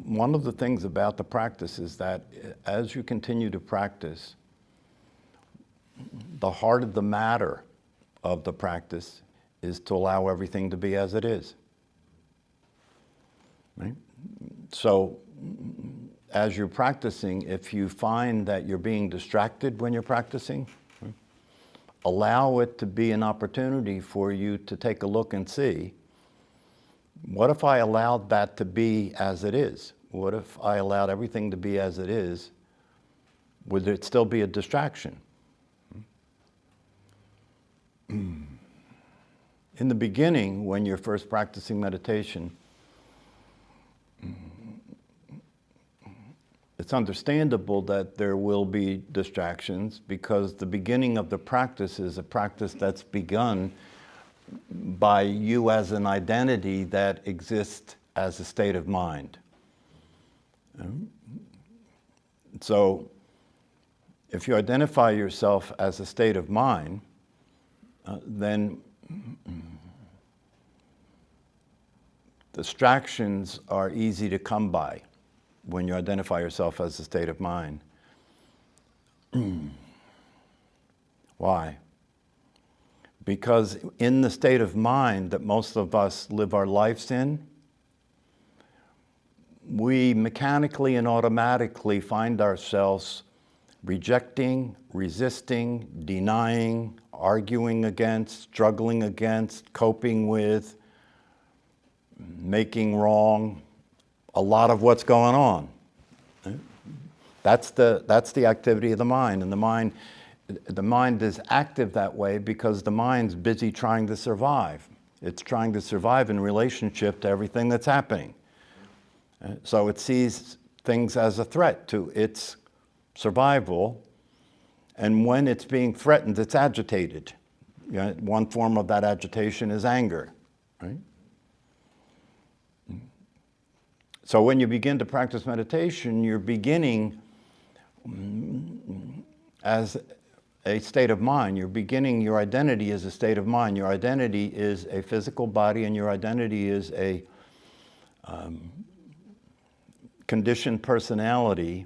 one of the things about the practice is that as you continue to practice, the heart of the matter of the practice is to allow everything to be as it is. Right? So as you're practicing, if you find that you're being distracted when you're practicing, right, allow it to be an opportunity for you to take a look and see, what if I allowed that to be as it is? What if I allowed everything to be as it is? Would it still be a distraction? In the beginning, when you're first practicing meditation, it's understandable that there will be distractions because the beginning of the practice is a practice that's begun by you as an identity that exists as a state of mind. So if you identify yourself as a state of mind, then distractions are easy to come by when you identify yourself as a state of mind. Why? Because in the state of mind that most of us live our lives in, we mechanically and automatically find ourselves rejecting, resisting, denying, arguing against, struggling against, coping with, making wrong, a lot of what's going on. That's the activity of the mind. And the mind is active that way because the mind's busy trying to survive. It's trying to survive in relationship to everything that's happening. So it sees things as a threat to its survival, and when it's being threatened, it's agitated. One form of that agitation is anger, right? So when you begin to practice meditation, you're beginning as a state of mind. You're beginning, your identity is a state of mind. Your identity is a physical body, and your identity is a conditioned personality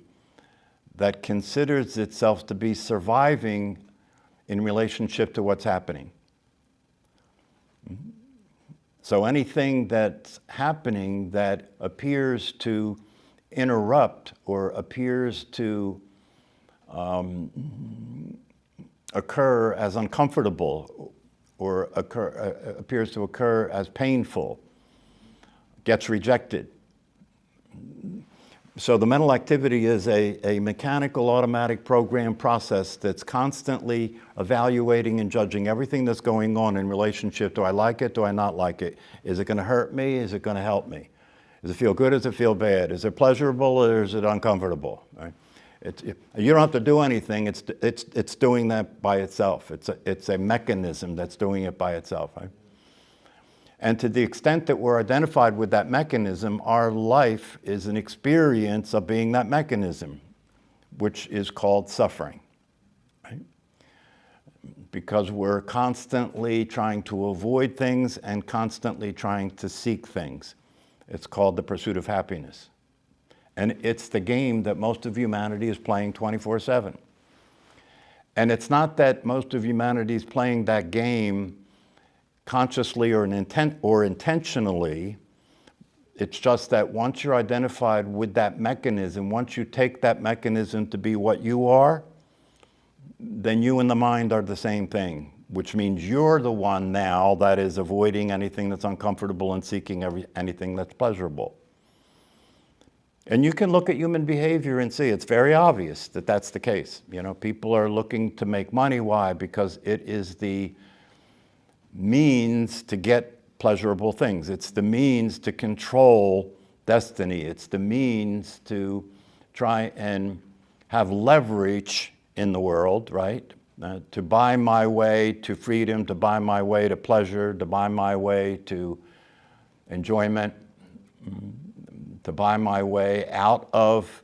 that considers itself to be surviving in relationship to what's happening. So anything that's happening that appears to interrupt or appears to occur as uncomfortable or appears to occur as painful gets rejected. So the mental activity is a mechanical automatic program process that's constantly evaluating and judging everything that's going on in relationship. Do I like it? Do I not like it? Is it going to hurt me? Is it going to help me? Does it feel good? Does it feel bad? Is it pleasurable or is it uncomfortable? Right? You don't have to do anything. It's doing that by itself. It's a mechanism that's doing it by itself. Right? And to the extent that we're identified with that mechanism, our life is an experience of being that mechanism, which is called suffering. Right? Because we're constantly trying to avoid things and constantly trying to seek things. It's called the pursuit of happiness. And it's the game that most of humanity is playing 24/7. And it's not that most of humanity is playing that game consciously or intentionally. It's just that once you're identified with that mechanism, once you take that mechanism to be what you are, then you and the mind are the same thing, which means you're the one now that is avoiding anything that's uncomfortable and seeking anything that's pleasurable. And you can look at human behavior and see it's very obvious that that's the case. People are looking to make money. Why? Because it is the means to get pleasurable things. It's the means to control destiny. It's the means to try and have leverage in the world, right? To buy my way to freedom, to buy my way to pleasure, to buy my way to enjoyment, to buy my way out of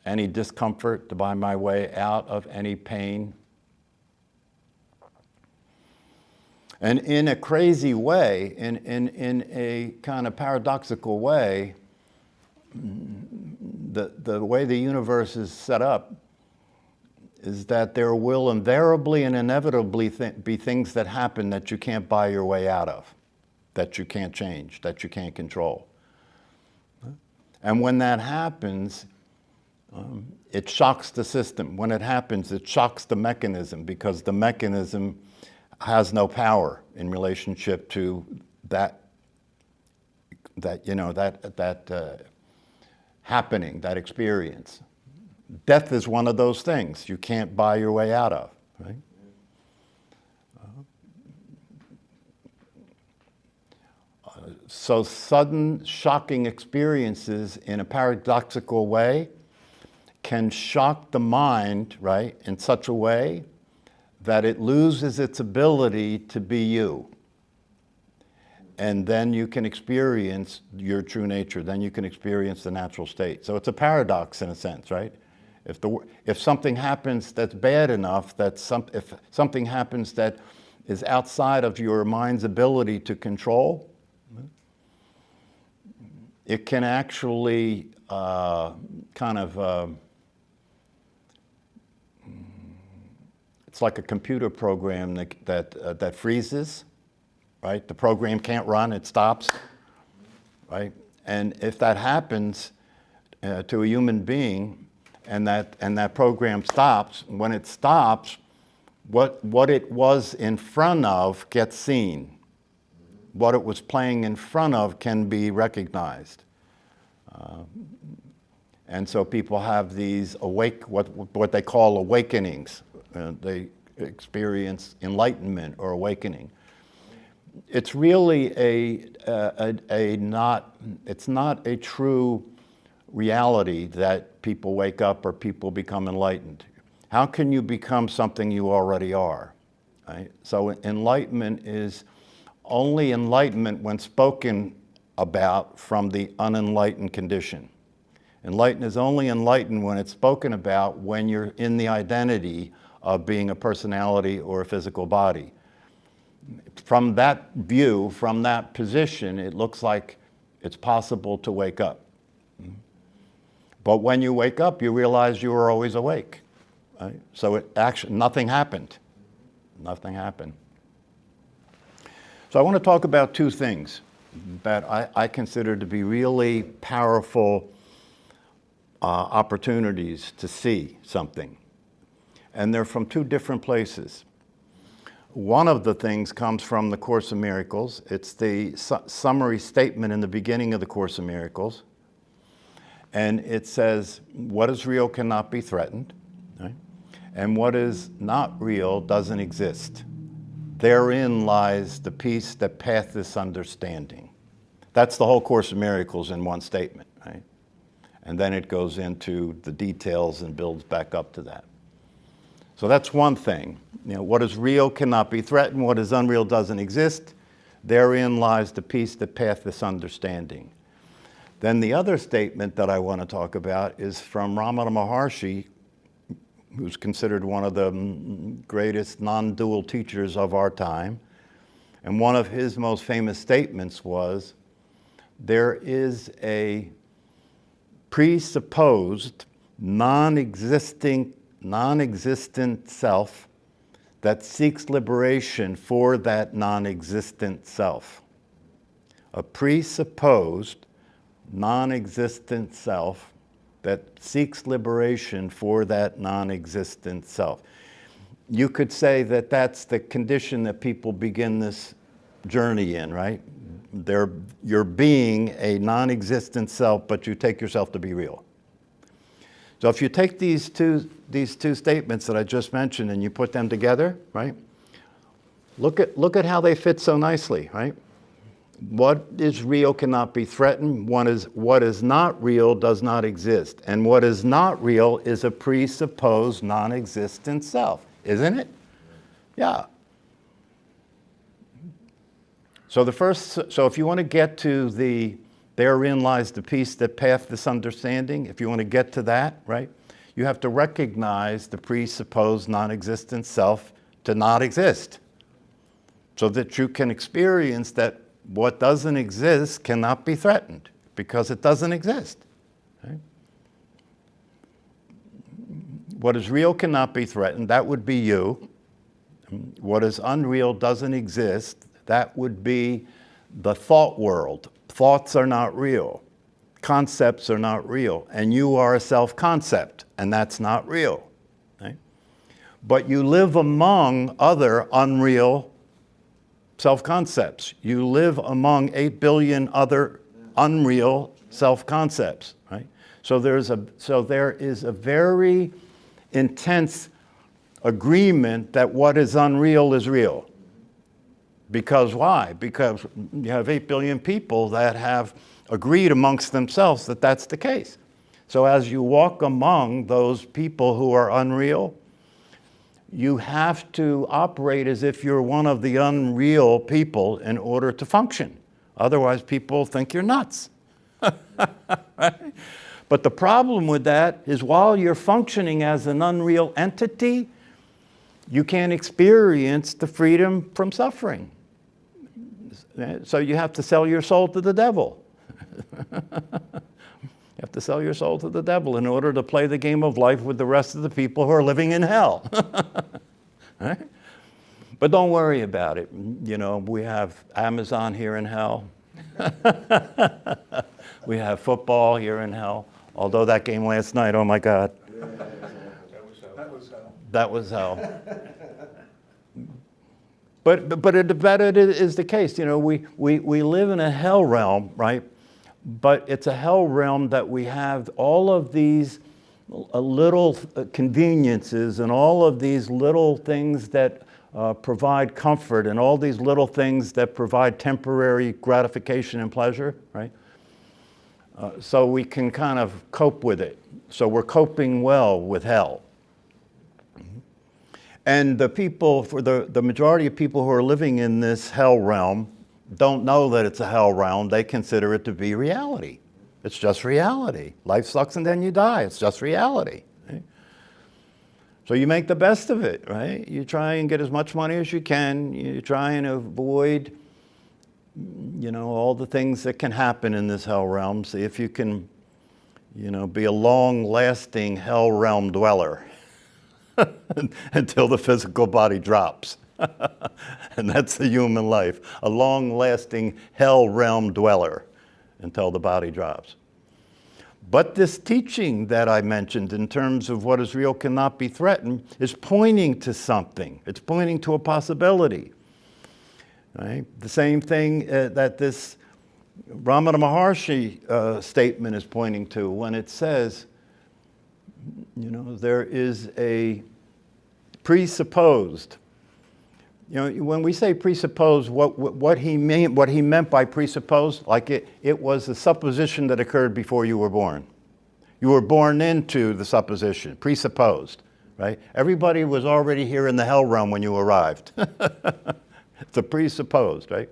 any discomfort, to buy my way out of any pain. And in a crazy way, in a kind of paradoxical way, the way the universe is set up is that there will invariably and inevitably be things that happen that you can't buy your way out of, that you can't change, that you can't control. And when that happens, it shocks the system. When it happens, it shocks the mechanism, because the mechanism has no power in relationship to that happening, that experience. Death is one of those things you can't buy your way out of, right? So sudden, shocking experiences in a paradoxical way can shock the mind, right, in such a way that it loses its ability to be you. And then you can experience your true nature. Then you can experience the natural state. So it's a paradox in a sense, right? If something happens that's bad enough, if something happens that is outside of your mind's ability to control, it can actually it's like a computer program that freezes, right? The program can't run, it stops, right? And if that happens to a human being, and that program stops, when it stops, what it was in front of gets seen. What it was playing in front of can be recognized. And so people have these what they call awakenings. They experience enlightenment or awakening. It's really it's not a true reality that people wake up or people become enlightened. How can you become something you already are? Right? So enlightenment is only enlightenment when spoken about from the unenlightened condition. Enlightened is only enlightened when it's spoken about when you're in the identity of being a personality or a physical body. From that view, from that position, it looks like it's possible to wake up. But when you wake up, you realize you were always awake. Right? So nothing happened. Nothing happened. So I want to talk about two things that I consider to be really powerful opportunities to see something. And they're from two different places. One of the things comes from the Course of Miracles. It's the summary statement in the beginning of the Course of Miracles. And it says, what is real cannot be threatened, right? And what is not real doesn't exist. Therein lies the peace that passeth understanding. That's the whole Course of Miracles in one statement, right? And then it goes into the details and builds back up to that. So that's one thing. What is real cannot be threatened. What is unreal doesn't exist. Therein lies the peace that passeth understanding. Then the other statement that I want to talk about is from Ramana Maharshi, who's considered one of the greatest non-dual teachers of our time. And one of his most famous statements was, there is a presupposed non-existent self that seeks liberation for that non-existent self. A presupposed non-existent self that seeks liberation for that non-existent self. You could say that that's the condition that people begin this journey in, right? You're being a non-existent self, but you take yourself to be real. So if you take these two statements that I just mentioned and you put them together, right? Look at how they fit so nicely, right? What is real cannot be threatened. What is not real does not exist. And what is not real is a presupposed non-existent self, isn't it? Yeah. So if you want to get to therein lies the peace that passeth understanding, if you want to get to that, right, you have to recognize the presupposed non-existent self to not exist, so that you can experience that what doesn't exist cannot be threatened, because it doesn't exist. Okay? What is real cannot be threatened. That would be you. What is unreal doesn't exist. That would be the thought world. Thoughts are not real. Concepts are not real. And you are a self-concept, and that's not real. Okay? But you live among other unreal self-concepts. You live among 8 billion other unreal self-concepts. Right? So there is a very intense agreement that what is unreal is real. Because why? Because you have 8 billion people that have agreed amongst themselves that that's the case. So as you walk among those people who are unreal, you have to operate as if you're one of the unreal people in order to function. Otherwise, people think you're nuts. Right? But the problem with that is while you're functioning as an unreal entity, you can't experience the freedom from suffering. So you have to sell your soul to the devil. You have to sell your soul to the devil in order to play the game of life with the rest of the people who are living in hell. Right? But don't worry about it. You know, we have Amazon here in hell. We have football here in hell. Although that game last night, oh my God. That was hell. But it is the case. You know, we live in a hell realm, right? But it's a hell realm that we have all of these little conveniences and all of these little things that provide comfort and all these little things that provide temporary gratification and pleasure, right? So we can kind of cope with it. So we're coping well with hell. And the people, for the majority of people who are living in this hell realm don't know that it's a hell realm. They consider it to be reality. It's just reality. Life sucks and then you die. It's just reality. Right? So you make the best of it, right? You try and get as much money as you can. You try and avoid, you know, all the things that can happen in this hell realm. See if you can, you know, be a long-lasting hell realm dweller until the physical body drops. And that's the human life, a long-lasting hell realm dweller until the body drops. But this teaching that I mentioned in terms of what is real cannot be threatened is pointing to something. It's pointing to a possibility. Right? The same thing that this Ramana Maharshi statement is pointing to when it says, you know, there is a presupposed. You know, when we say presuppose, what he meant by presuppose, like it was a supposition that occurred before you were born. You were born into the supposition, presupposed, right? Everybody was already here in the hell realm when you arrived. It's a presupposed, right?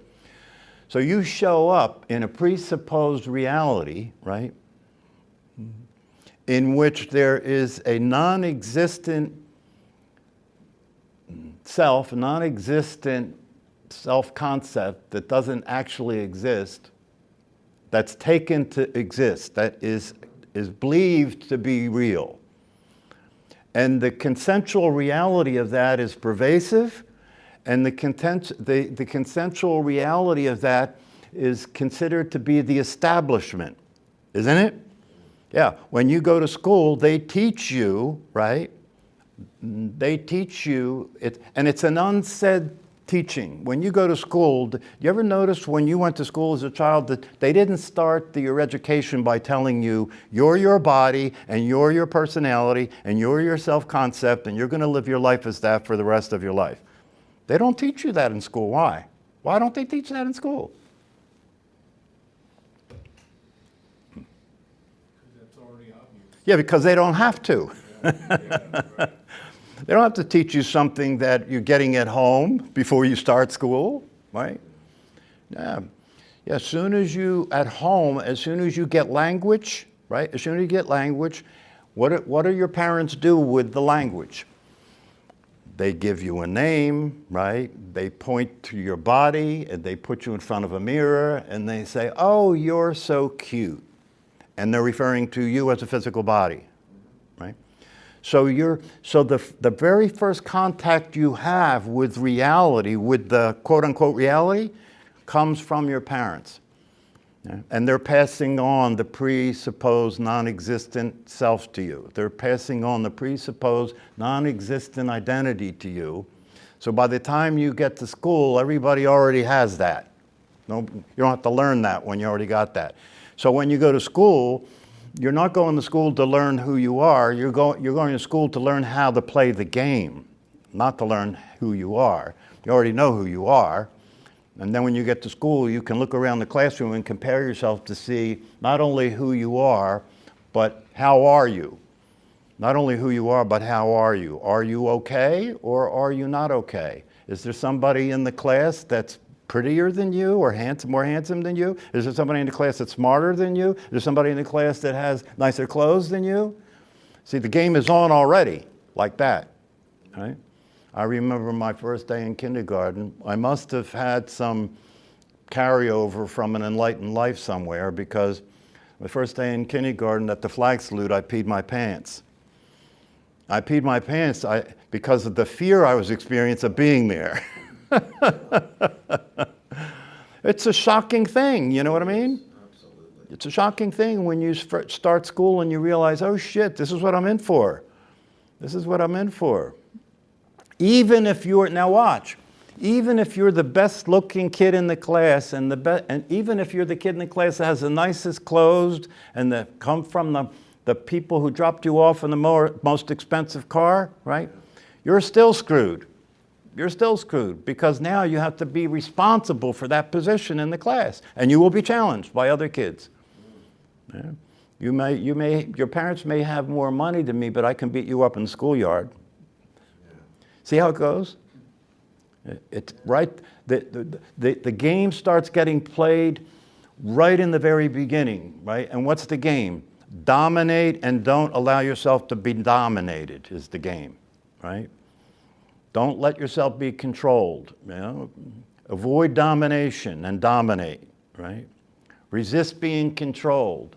So you show up in a presupposed reality, right? In which there is a non-existent self, non-existent self-concept that doesn't actually exist, that's taken to exist, that is believed to be real. And the consensual reality of that is pervasive, and the consensual reality of that is considered to be the establishment, isn't it? Yeah, when you go to school, they teach you, right? They teach you, and it's an unsaid teaching. When you go to school, you ever notice when you went to school as a child that they didn't start your education by telling you, you're your body, and you're your personality, and you're your self-concept, and you're going to live your life as that for the rest of your life. They don't teach you that in school. Why? Why don't they teach that in school? That's already obvious. Yeah, because they don't have to. They don't have to teach you something that you're getting at home before you start school, right? Yeah. As soon as you, at home, as soon as you get language, right? As soon as you get language, what do your parents do with the language? They give you a name, right? They point to your body and they put you in front of a mirror and they say, oh, you're so cute. And they're referring to you as a physical body, right? So the very first contact you have with reality, with the quote-unquote reality, comes from your parents. Yeah? And they're passing on the presupposed non-existent self to you. They're passing on the presupposed non-existent identity to you. So by the time you get to school, everybody already has that. No, you don't have to learn that when you already got that. So when you go to school, you're not going to school to learn who you are. You're going to school to learn how to play the game, not to learn who you are. You already know who you are. And then when you get to school, you can look around the classroom and compare yourself to see not only who you are, but how are you? Not only who you are, but how are you? Are you okay or are you not okay? Is there somebody in the class that's prettier than you or more handsome than you? Is there somebody in the class that's smarter than you? Is there somebody in the class that has nicer clothes than you? See, the game is on already, like that, right? I remember my first day in kindergarten. I must have had some carryover from an enlightened life somewhere, because the first day in kindergarten at the flag salute, I peed my pants. I peed my pants because of the fear I was experiencing of being there. It's a shocking thing, you know what I mean? Absolutely. It's a shocking thing when you start school and you realize, oh shit, this is what I'm in for. This is what I'm in for. Even if you're, now watch, even if you're the best looking kid in the class and even if you're the kid in the class that has the nicest clothes and that come from the people who dropped you off in the most expensive car, right? You're still screwed. You're still screwed, because now you have to be responsible for that position in the class, and you will be challenged by other kids. Yeah. Your parents may have more money than me, but I can beat you up in the schoolyard. Yeah. See how it goes? It's right. The game starts getting played right in the very beginning, right? And what's the game? Dominate and don't allow yourself to be dominated is the game, right? Don't let yourself be controlled. You know? Avoid domination and dominate, right? Resist being controlled.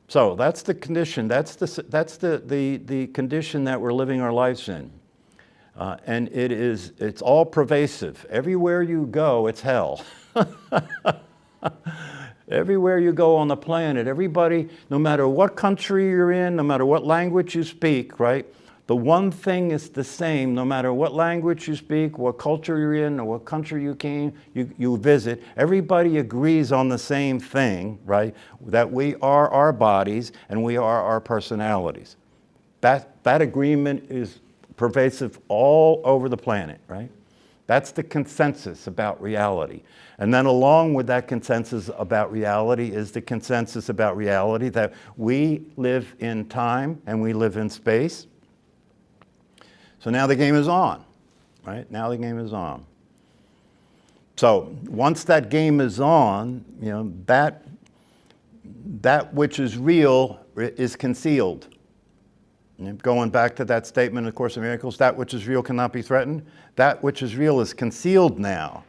So that's the condition. That's the condition that we're living our lives in, and it's all pervasive. Everywhere you go, it's hell. Everywhere you go on the planet, everybody, no matter what country you're in, no matter what language you speak, right? The one thing is the same, no matter what language you speak, what culture you're in, or what country you visit. Everybody agrees on the same thing, right? That we are our bodies and we are our personalities. That agreement is pervasive all over the planet, right? That's the consensus about reality. And then along with that consensus about reality is the consensus about reality that we live in time and we live in space. So now the game is on, right? Now the game is on. So once that game is on, you know, that which is real is concealed. Going back to that statement in the Course in Miracles, that which is real cannot be threatened. That which is real is concealed now,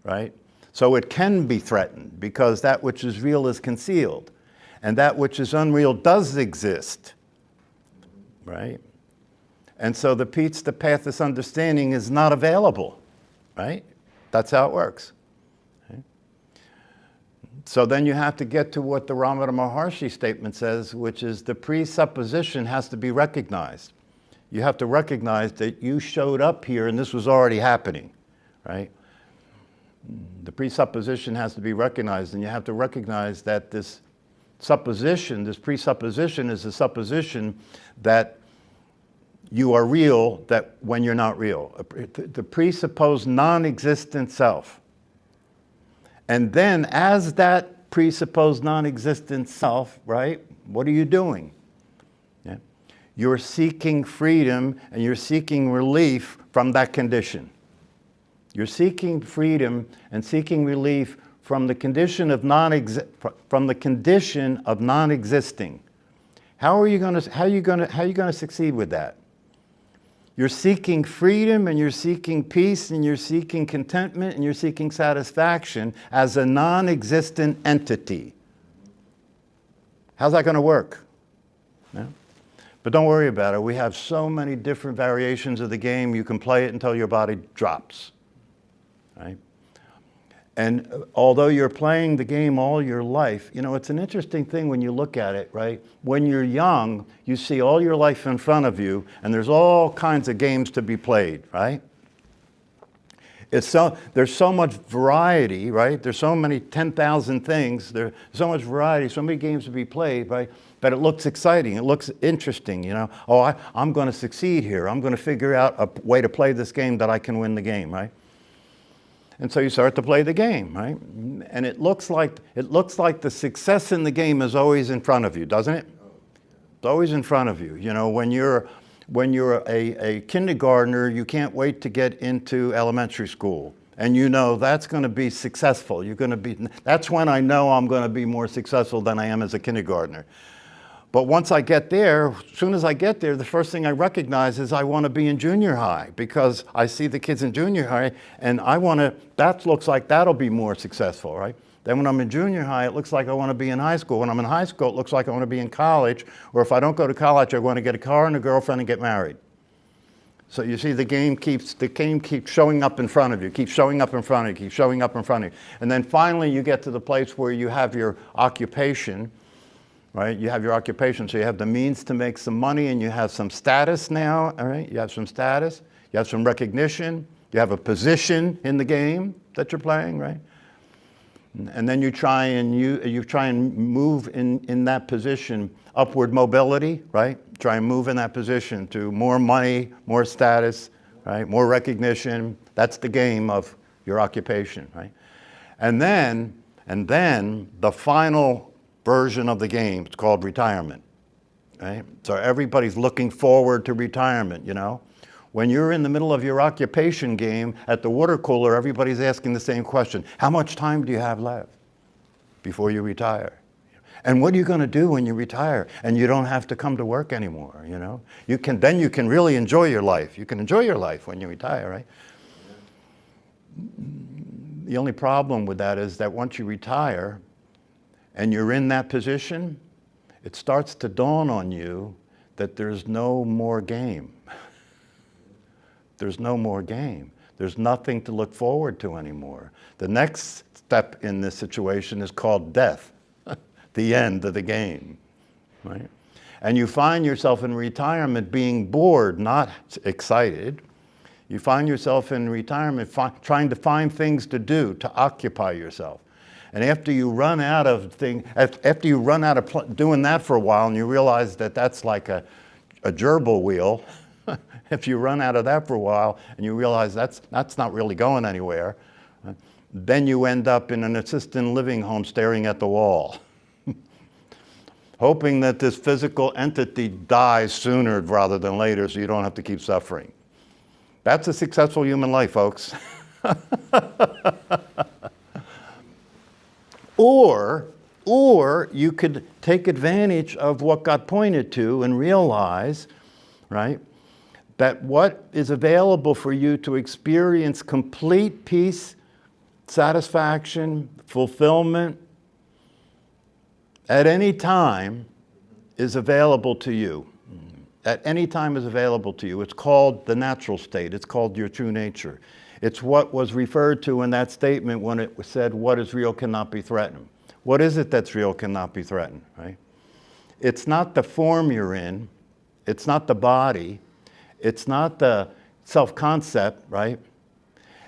right? So it can be threatened because that which is real is concealed. And that which is unreal does exist, right? And so the path to understanding is not available, right? That's how it works. Okay? So then you have to get to what the Ramana Maharshi statement says, which is the presupposition has to be recognized. You have to recognize that you showed up here and this was already happening, right? The presupposition has to be recognized, and you have to recognize that this presupposition is a supposition that you are real, that when you're not real. The presupposed non-existent self. And then as that presupposed non-existent self, right, what are you doing? Yeah. You're seeking freedom and you're seeking relief from that condition. You're seeking freedom and seeking relief from the condition of non-existing. How are you going to succeed with that? You're seeking freedom and you're seeking peace and you're seeking contentment and you're seeking satisfaction as a non-existent entity. How's that going to work? Yeah? But don't worry about it. We have so many different variations of the game. You can play it until your body drops. Right? And although you're playing the game all your life, you know, it's an interesting thing when you look at it, right? When you're young, you see all your life in front of you, and there's all kinds of games to be played, right? There's so much variety, right? There's so many 10,000 things. There's so much variety, so many games to be played, right? But it looks exciting. It looks interesting, you know? Oh, I'm going to succeed here. I'm going to figure out a way to play this game that I can win the game, right? And so you start to play the game, right? And it looks like the success in the game is always in front of you, doesn't it? It's always in front of you. You know, when you're a kindergartner, you can't wait to get into elementary school. And you know that's going to be successful. That's when I know I'm going to be more successful than I am as a kindergartner. But once I get there, as soon as I get there, the first thing I recognize is I want to be in junior high, because I see the kids in junior high and that looks like that'll be more successful, right? Then when I'm in junior high, it looks like I want to be in high school. When I'm in high school, it looks like I want to be in college. Or if I don't go to college, I want to get a car and a girlfriend and get married. So you see the game keeps showing up in front of you, keeps showing up in front of you, keeps showing up in front of you. And then finally you get to the place where you have your occupation. Right? You have your occupation, so you have the means to make some money, and you have some status now, all right? You have some status, you have some recognition, you have a position in the game that you're playing, right? And then you try and move in that position, upward mobility, right? Try and move in that position to more money, more status, right? More recognition. That's the game of your occupation, right? And then the final version of the game, it's called retirement, right? So everybody's looking forward to retirement, you know? When you're in the middle of your occupation game at the water cooler, everybody's asking the same question. How much time do you have left before you retire? And what are you going to do when you retire and you don't have to come to work anymore, you know? Then you can really enjoy your life. You can enjoy your life when you retire, right? The only problem with that is that once you retire, and you're in that position, it starts to dawn on you that there's no more game. There's no more game. There's nothing to look forward to anymore. The next step in this situation is called death, the end of the game, right? And you find yourself in retirement being bored, not excited. You find yourself in retirement trying to find things to do, to occupy yourself. And after you run out of doing that for a while, and you realize that that's like a gerbil wheel, if you run out of that for a while and you realize that's not really going anywhere, then you end up in an assisted living home staring at the wall, hoping that this physical entity dies sooner rather than later so you don't have to keep suffering. That's a successful human life, folks. Or you could take advantage of what got pointed to and realize, right, that what is available for you to experience complete peace, satisfaction, fulfillment at any time is available to you. At any time is available to you. It's called the natural state. It's called your true nature. It's what was referred to in that statement when it said, what is real cannot be threatened. What is it that's real cannot be threatened, right? It's not the form you're in. It's not the body. It's not the self-concept, right?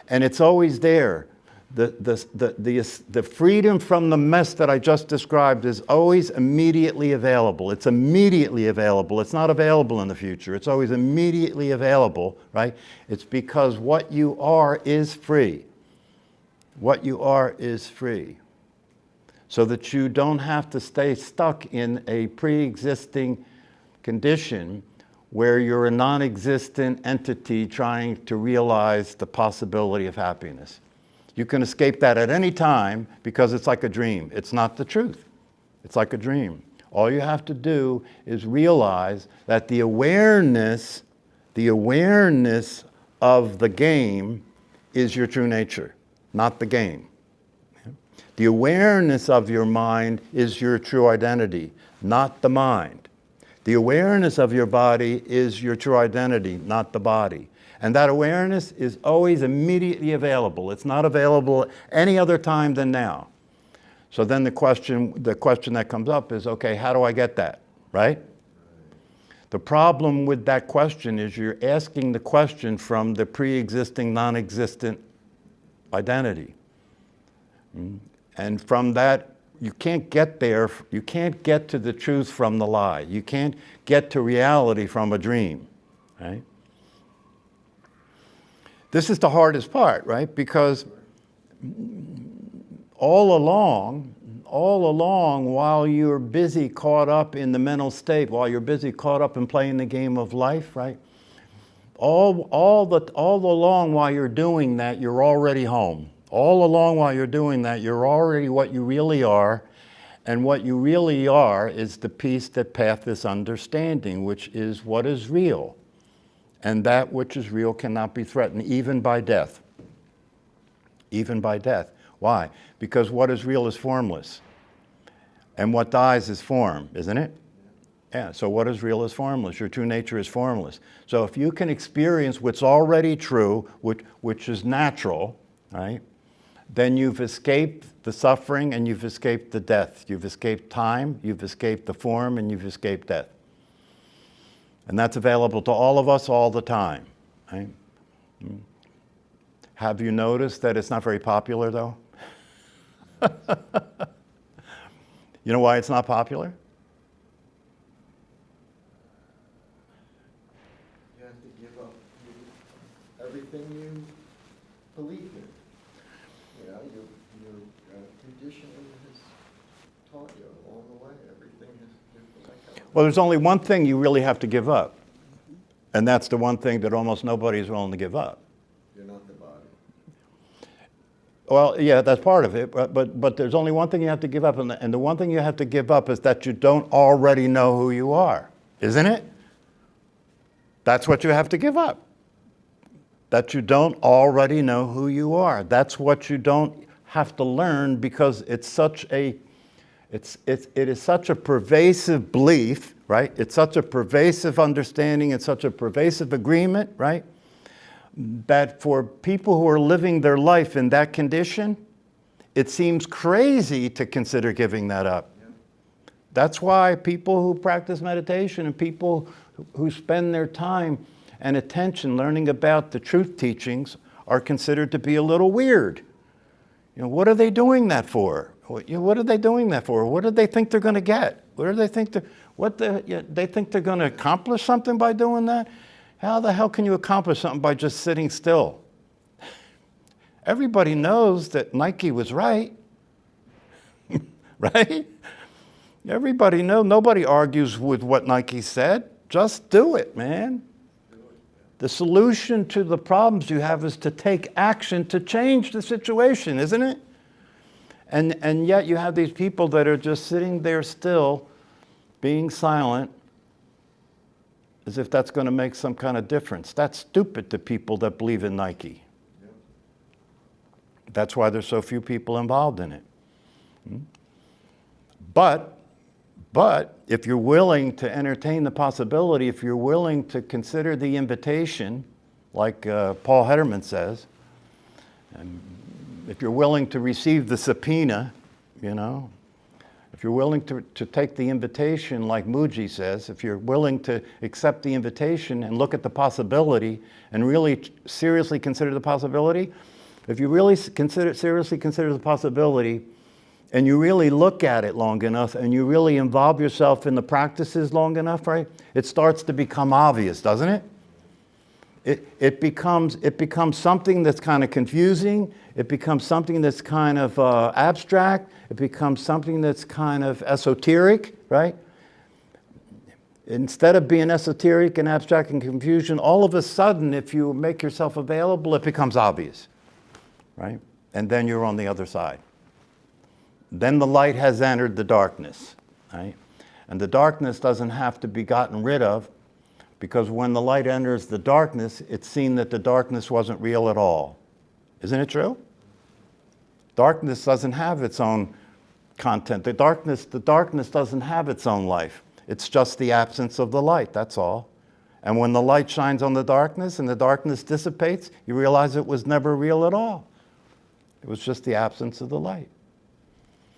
And it's always there. The freedom from the mess that I just described is always immediately available. It's immediately available. It's not available in the future. It's always immediately available, right? It's because what you are is free. What you are is free. So that you don't have to stay stuck in a pre-existing condition where you're a non-existent entity trying to realize the possibility of happiness. You can escape that at any time because it's like a dream. It's not the truth. It's like a dream. All you have to do is realize that the awareness of the game is your true nature, not the game. The awareness of your mind is your true identity, not the mind. The awareness of your body is your true identity, not the body. And that awareness is always immediately available. It's not available any other time than now. So then the question that comes up is, okay, how do I get that, right? The problem with that question is you're asking the question from the pre-existing, non-existent identity. And from that, you can't get there, you can't get to the truth from the lie. You can't get to reality from a dream, right? This is the hardest part, right? Because all along, while you're busy caught up in the mental state, while you're busy caught up in playing the game of life, right? All along while you're doing that, you're already home. All along while you're doing that, you're already what you really are. And what you really are is the peace that path this understanding, which is what is real. And that which is real cannot be threatened, even by death. Even by death. Why? Because what is real is formless. And what dies is form, isn't it? Yeah, so what is real is formless. Your true nature is formless. So if you can experience what's already true, which is natural, right? Then you've escaped the suffering and you've escaped the death. You've escaped time, you've escaped the form, and you've escaped death. And that's available to all of us all the time. Right? Have you noticed that it's not very popular, though? You know why it's not popular? You have to give up everything you believe in. You know, your conditioning has taught you along the way. Everything has like that. Well, there's only one thing you really have to give up. And that's the one thing that almost nobody is willing to give up. You're not the body. Well, yeah, that's part of it, but there's only one thing you have to give up, and the one thing you have to give up is that you don't already know who you are, isn't it? That's what you have to give up. That you don't already know who you are. That's what you don't have to learn, because it's such a, it is such a pervasive belief, right? It's such a pervasive understanding, it's such a pervasive agreement, right? That for people who are living their life in that condition, it seems crazy to consider giving that up. Yeah. That's why people who practice meditation and people who spend their time and attention learning about the truth teachings are considered to be a little weird. You know, what are they doing that for? What are they doing that for? What do they think they're going to get? What do they think they think they're going to accomplish something by doing that? How the hell can you accomplish something by just sitting still? Everybody knows that Nike was right. Right? Everybody knows. Nobody argues with what Nike said. Just do it, man. The solution to the problems you have is to take action to change the situation, isn't it? And yet you have these people that are just sitting there still, being silent, as if that's going to make some kind of difference. That's stupid to people that believe in Nike. Yep. That's why there's so few people involved in it. But if you're willing to entertain the possibility, if you're willing to consider the invitation, like Paul Hederman says, and if you're willing to receive the subpoena, you know, if you're willing to take the invitation, like Mooji says, if you're willing to accept the invitation and look at the possibility and really seriously consider the possibility, if you really seriously consider the possibility and you really look at it long enough and you really involve yourself in the practices long enough, right, it starts to become obvious, doesn't it? It becomes something that's kind of confusing. It becomes something that's kind of abstract. It becomes something that's kind of esoteric, right? Instead of being esoteric and abstract and confusion, all of a sudden, if you make yourself available, it becomes obvious, right? And then you're on the other side. Then the light has entered the darkness, right? And the darkness doesn't have to be gotten rid of, because when the light enters the darkness, it's seen that the darkness wasn't real at all. Isn't it true? Darkness doesn't have its own content. The darkness doesn't have its own life. It's just the absence of the light, that's all. And when the light shines on the darkness and the darkness dissipates, you realize it was never real at all. It was just the absence of the light.